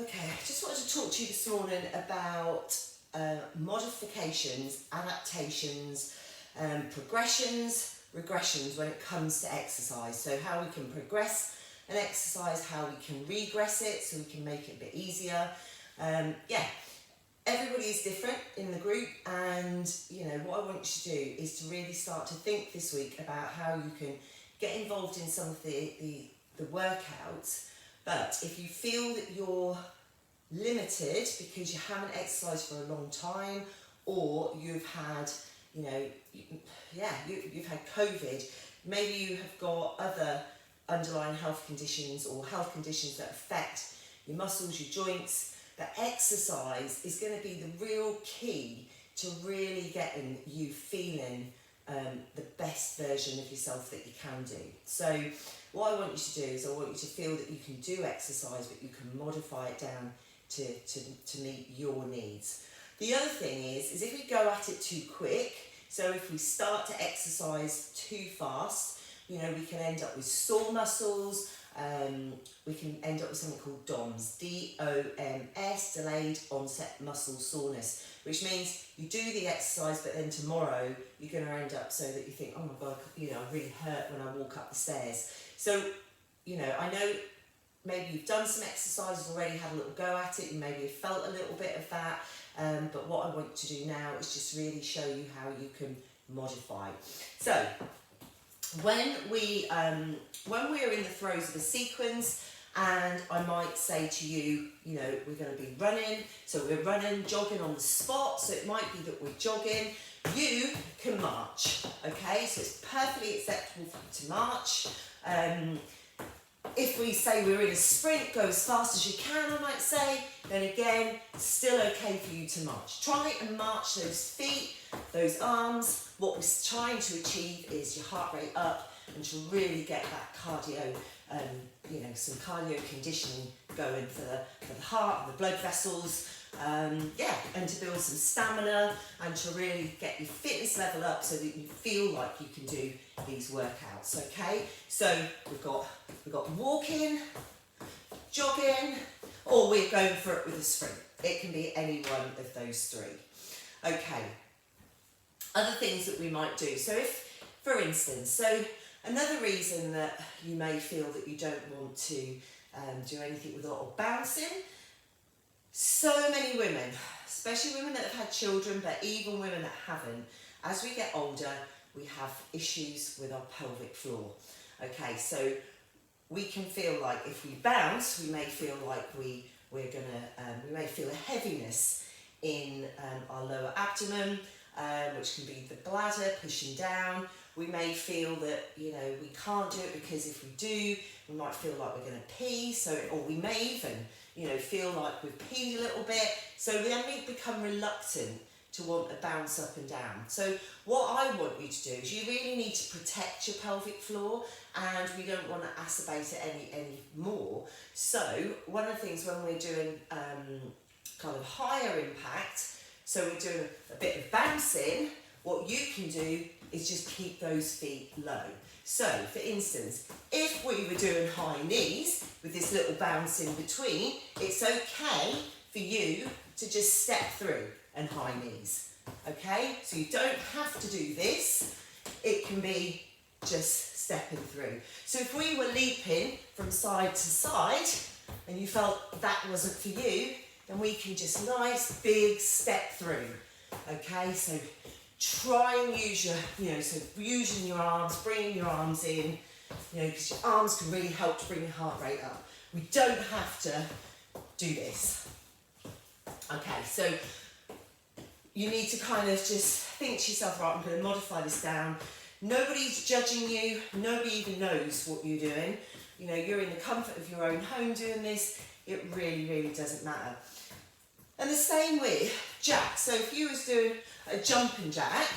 Okay, I just wanted to talk to you this morning about modifications, adaptations, progressions, regressions when it comes to exercise. So how we can progress an exercise, how we can regress it so we can make it a bit easier. Everybody is different in the group, and what I want you to do is to really start to think this week about how you can get involved in some of the workouts. But if you feel that you're limited because you haven't exercised for a long time, or you've had, you've had COVID, maybe you have got other underlying health conditions or health conditions that affect your muscles, your joints, that exercise is going to be the real key to really getting you feeling the best version of yourself that you can do. So what I want you to do is I want you to feel that you can do exercise, but you can modify it down to meet your needs. The other thing is if we go at it too quick, so if we start to exercise too fast, we can end up with sore muscles. We can end up with something called DOMS, D-O-M-S, delayed onset muscle soreness, which means you do the exercise, but then tomorrow you're going to end up so that you think, oh my God, I really hurt when I walk up the stairs. So, I know maybe you've done some exercises already, had a little go at it, you maybe have felt a little bit of that, but what I want to do now is just really show you how you can modify. So, when we're in the throes of a sequence, and I might say to you, we're going to be running, so we're running, jogging on the spot, so it might be that we're jogging, you can march, okay, so it's perfectly acceptable for you to march. If we say we're in a sprint, go as fast as you can, I might say, then again, still okay for you to march. Try and march those feet, those arms. What we're trying to achieve is your heart rate up and to really get that cardio, some cardio conditioning going for the heart, the blood vessels, and to build some stamina and to really get your fitness level up so that you feel like you can do these workouts, okay? So we've got walking, jogging, or we're going for it with a sprint. It can be any one of those three. Okay, other things that we might do. So if, for instance, another reason that you may feel that you don't want to do anything with a lot of bouncing, so many women, especially women that have had children, but even women that haven't, as we get older, we have issues with our pelvic floor. Okay, so we can feel like if we bounce, we may feel like we may feel a heaviness in our lower abdomen, which can be the bladder pushing down. We may feel that, we can't do it because if we do, we might feel like we're going to pee, or we may even, feel like we've peed a little bit. So then we become reluctant to want to bounce up and down. So what I want you to do is you really need to protect your pelvic floor, and we don't want to acerbate it any more. So one of the things when we're doing kind of higher impact, so we're doing a bit of bouncing, what you can do is just keep those feet low. So, for instance, if we were doing high knees with this little bounce in between, it's okay for you to just step through and high knees, okay? So you don't have to do this, it can be just stepping through. So if we were leaping from side to side and you felt that wasn't for you, then we can just nice big step through, okay? So try and use so using your arms, bringing your arms in, because your arms can really help to bring your heart rate up. We don't have to do this. Okay, so you need to kind of just think to yourself, right, I'm going to modify this down. Nobody's judging you. Nobody even knows what you're doing. You're in the comfort of your own home doing this. It really, really doesn't matter. And the same with jack. So if you was doing a jumping jack,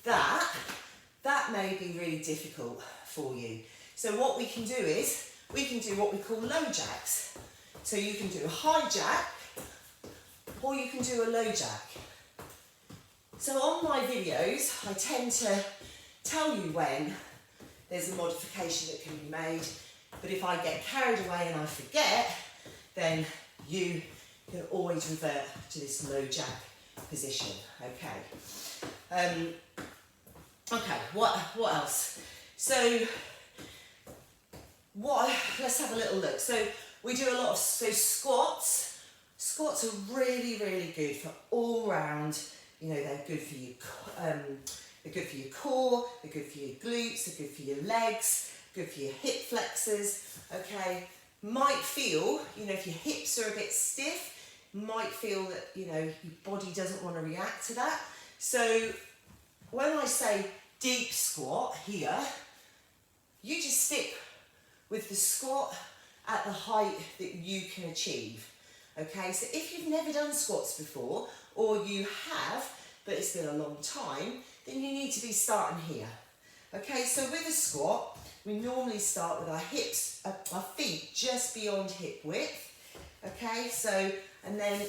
that may be really difficult for you. So what we can do is, we can do what we call low jacks. So you can do a high jack, or you can do a low jack. So on my videos, I tend to tell you when there's a modification that can be made, but if I get carried away and I forget, then you can always revert to this low jack position. Okay. Okay, what else? So let's have a little look. So we do a lot of squats. Squats are really, really good for all round. You know, they're good for you. They're good for your core. They're good for your glutes. They're good for your legs. Good for your hip flexors. Okay, might feel, you know, if your hips are a bit stiff, might feel that, you know, your body doesn't want to react to that. So when I say deep squat here, you just stick with the squat at the height that you can achieve. Okay, so if you've never done squats before, or you have, but it's been a long time, then you need to be starting here. Okay, so with a squat, we normally start with our hips, our feet just beyond hip width. Okay, so, and then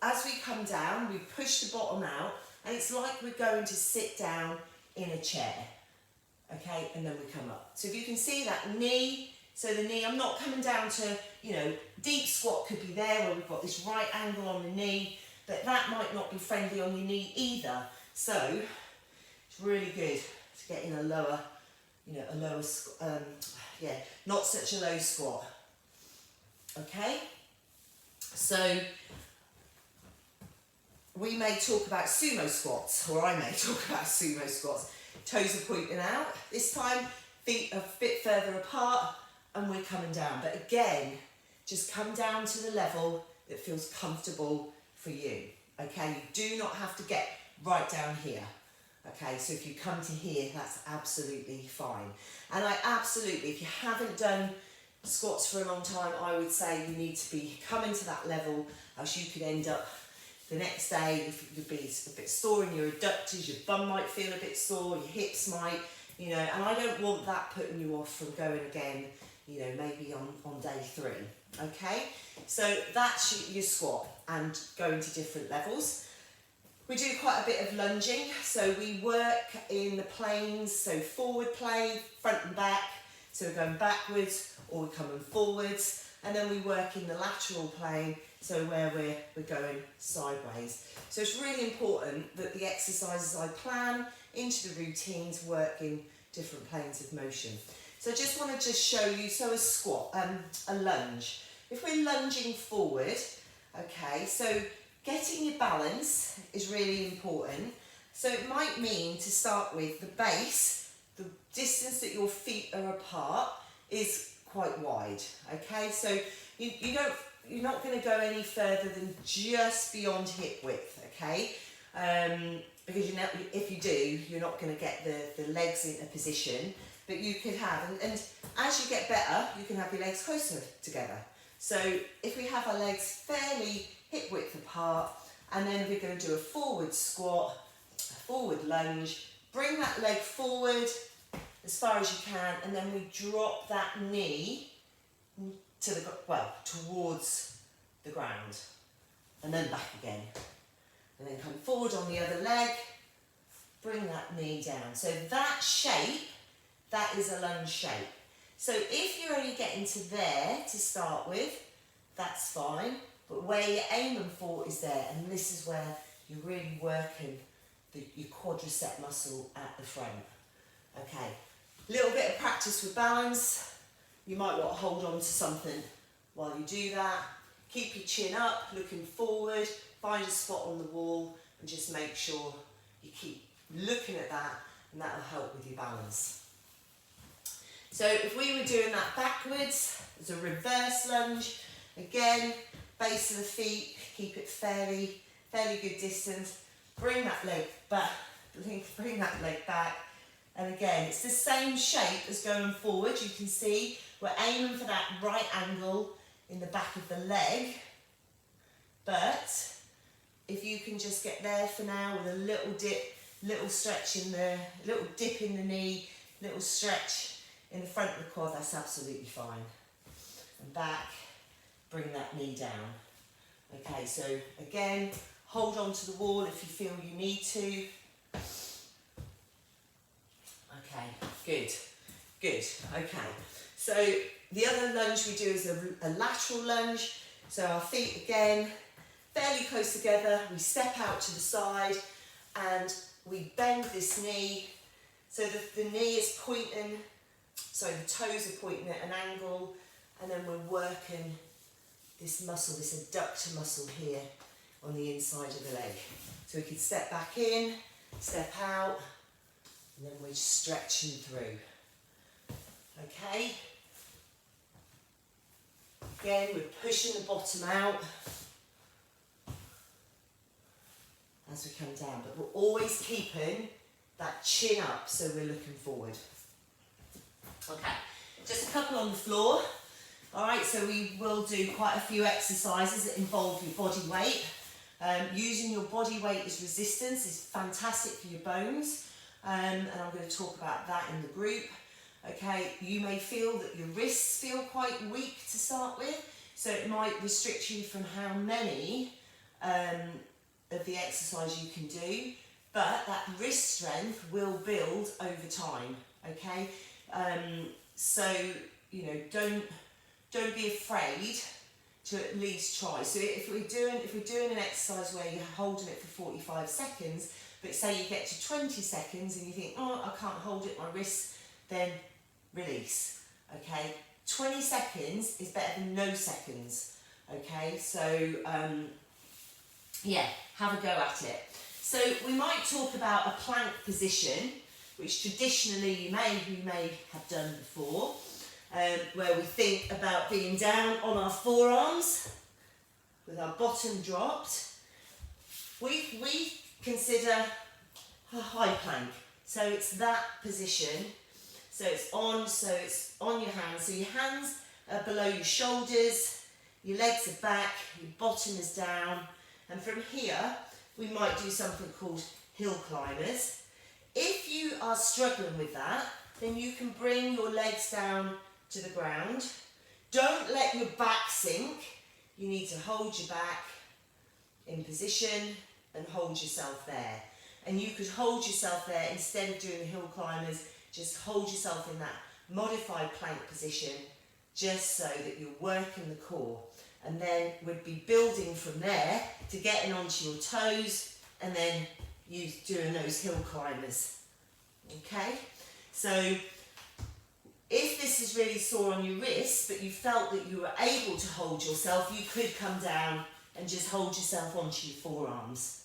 as we come down, we push the bottom out, and it's like we're going to sit down in a chair. Okay, and then we come up. So if you can see that knee, so the knee, I'm not coming down to, you know, deep squat could be there where we've got this right angle on the knee, but that might not be friendly on your knee either. So it's really good to get in a lower, you know, a lower, yeah, not such a low squat. Okay, so we may talk about sumo squats, or I may talk about sumo squats. Toes are pointing out. This time, feet are a bit further apart, and we're coming down. But again, just come down to the level that feels comfortable for you. Okay, you do not have to get right down here. Okay, so if you come to here, that's absolutely fine. And I absolutely, if you haven't done squats for a long time, I would say you need to be coming to that level, else you could end up the next day, if you'd be a bit sore in your adductors, your bum might feel a bit sore, your hips might, you know, and I don't want that putting you off from going again, you know, maybe on day 3, okay? So that's your squat and going to different levels. We do quite a bit of lunging, so we work in the planes, so forward plane, front and back, so we're going backwards or we're coming forwards, and then we work in the lateral plane, so where we're going sideways. So it's really important that the exercises I plan into the routines work in different planes of motion. So I just want to show you, so a squat, a lunge. If we're lunging forward, okay, so getting your balance is really important. So it might mean to start with the base, the distance that your feet are apart is quite wide, okay? So you're not going to go any further than just beyond hip width, okay? Because you know, if you do, you're not going to get the legs in a position, but you could have, and as you get better, you can have your legs closer together. So if we have our legs fairly hip width apart, and then we're going to do a forward squat, a forward lunge, bring that leg forward as far as you can, and then we drop that knee to the, well, towards the ground, and then back again, and then come forward on the other leg, bring that knee down. So that shape, that is a lunge shape. So if you're only getting to there to start with, that's fine, but where you're aiming for is there, and this is where you're really working your quadricep muscle at the front. Okay, little bit of practice with balance. You might want to hold on to something while you do that. Keep your chin up, looking forward, find a spot on the wall, and just make sure you keep looking at that, and that will help with your balance. So if we were doing that backwards, as a reverse lunge, again, base of the feet, keep it fairly good distance, bring that leg back, bring that leg back, and again, it's the same shape as going forward. You can see we're aiming for that right angle in the back of the leg, but if you can just get there for now with a little dip, little stretch in the, little dip in the knee, little stretch in the front of the quad, that's absolutely fine. And back, bring that knee down. Okay, so again, hold on to the wall if you feel you need to. Okay, good, okay. So the other lunge we do is a lateral lunge. So our feet again, fairly close together. We step out to the side and we bend this knee. So the knee is pointing, sorry, the toes are pointing at an angle, and then we're working this muscle, this adductor muscle here on the inside of the leg. So we can step back in, step out, and then we're stretching through. Okay? Again, we're pushing the bottom out as we come down, but we're always keeping that chin up, so we're looking forward. Okay, just a couple on the floor. All right, so we will do quite a few exercises that involve your body weight. Using your body weight as resistance is fantastic for your bones, and I'm going to talk about that in the group. Okay, you may feel that your wrists feel quite weak to start with, so it might restrict you from how many of the exercise you can do, but that wrist strength will build over time. Okay, so you know, don't be afraid to at least try. So if we're doing an exercise where you're holding it for 45 seconds, but say you get to 20 seconds and you think, oh, I can't hold it, my wrist, then release. Okay, 20 seconds is better than no seconds. Okay, so yeah, have a go at it. So we might talk about a plank position, which traditionally you may have done before, where we think about being down on our forearms with our bottom dropped. We consider a high plank, so it's that position. So it's on your hands. So your hands are below your shoulders, your legs are back, your bottom is down, and from here we might do something called hill climbers. If you are struggling with that, then you can bring your legs down to the ground. Don't let your back sink. You need to hold your back in position and hold yourself there. And you could hold yourself there instead of doing the hill climbers. Just hold yourself in that modified plank position, just so that you're working the core. And then we'd be building from there to getting onto your toes and then you doing those hill climbers. Okay, so if this is really sore on your wrists, but you felt that you were able to hold yourself, you could come down and just hold yourself onto your forearms.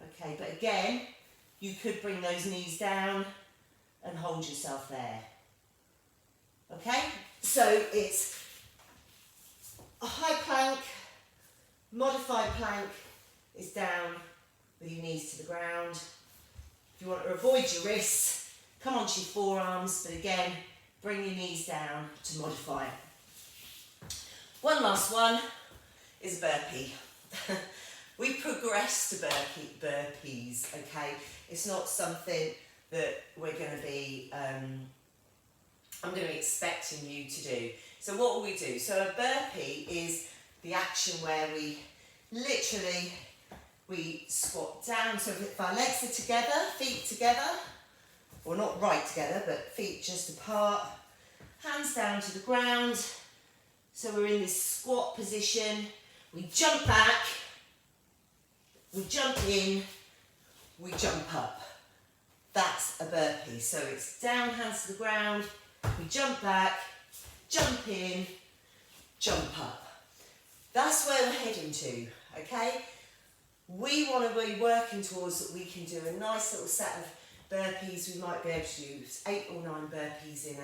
Okay, but again, you could bring those knees down and hold yourself there. Okay, so it's a high plank, modified plank is down with your knees to the ground. If you want to avoid your wrists, come onto your forearms, but again, bring your knees down to modify it. One last one is a burpee. We progress to burpees, okay? It's not something that we're going to be, I'm going to be expecting you to do. So what will we do? So a burpee is the action where we literally, we squat down. So if our legs are together, feet together, or not right together, but feet just apart, hands down to the ground. So we're in this squat position. We jump back, we jump in, we jump up. That's a burpee. So it's down, hands to the ground, we jump back, jump in, jump up. That's where we're heading to, okay? We want to be working towards that we can do a nice little set of burpees. We might be able to do 8 or 9 burpees in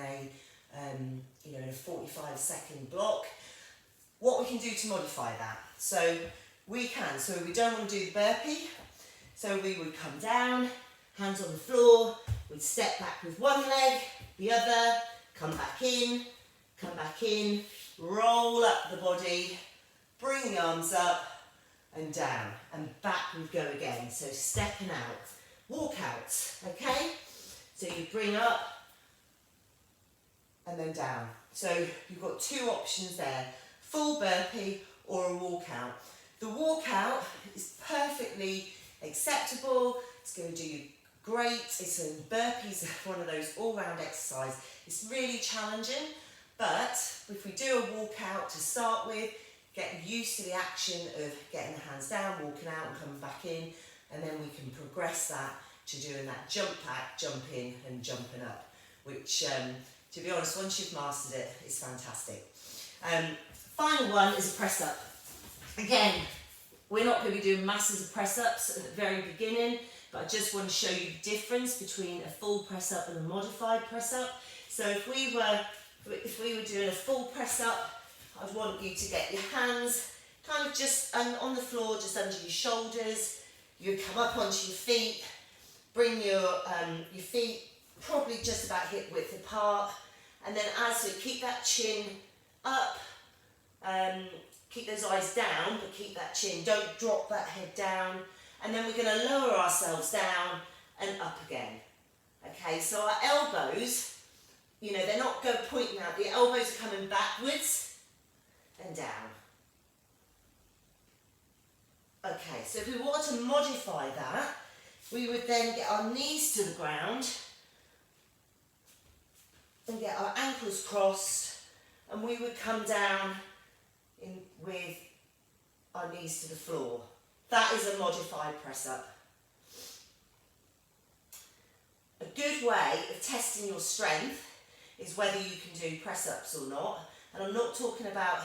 a 45-second block. What we can do to modify that. So we can, so we don't want to do the burpee. So we would come down, hands on the floor, we'd step back with one leg, the other, come back in, roll up the body, bring the arms up and down, and back we go again. So stepping out, walk out, okay? So you bring up and then down. So you've got 2 options there, full burpee or a walkout. The walkout is perfectly acceptable, it's going to do you great. Burpees are one of those all-round exercises. It's really challenging, But if we do a walkout to start with, get used to the action of getting the hands down, walking out and coming back in, and then we can progress that to doing that jump back, jump in and jumping up, which to be honest, once you've mastered it, it's fantastic. Final one is a press up. Again, we're not going to be doing masses of press ups at the very beginning, but I just want to show you the difference between a full press up and a modified press up. So if we were doing a full press up, I'd want you to get your hands kind of just on the floor, just under your shoulders. You come up onto your feet, bring your feet probably just about hip width apart, and then as we keep that chin up, keep those eyes down, but keep that chin, don't drop that head down, and then we're going to lower ourselves down and up again. Okay, so our elbows, you know, they're not pointing out, the elbows are coming backwards and down. Okay, so if we want to modify that, we would then get our knees to the ground and get our ankles crossed, and we would come down with our knees to the floor. That is a modified press up. A good way of testing your strength is whether you can do press ups or not. And I'm not talking about,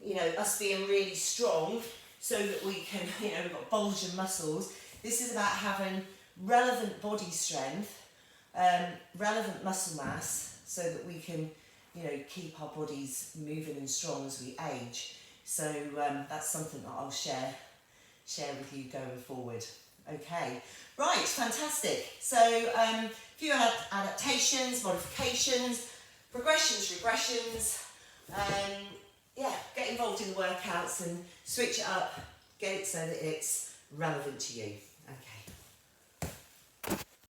you know, us being really strong so that we can, you know, we've got bulging muscles. This is about having relevant body strength, relevant muscle mass, so that we can, you know, keep our bodies moving and strong as we age. So that's something that I'll share with you going forward. Okay, right, fantastic. So a few adaptations, modifications, progressions, regressions. Yeah, get involved in the workouts and switch it up, get it so that it's relevant to you. Okay.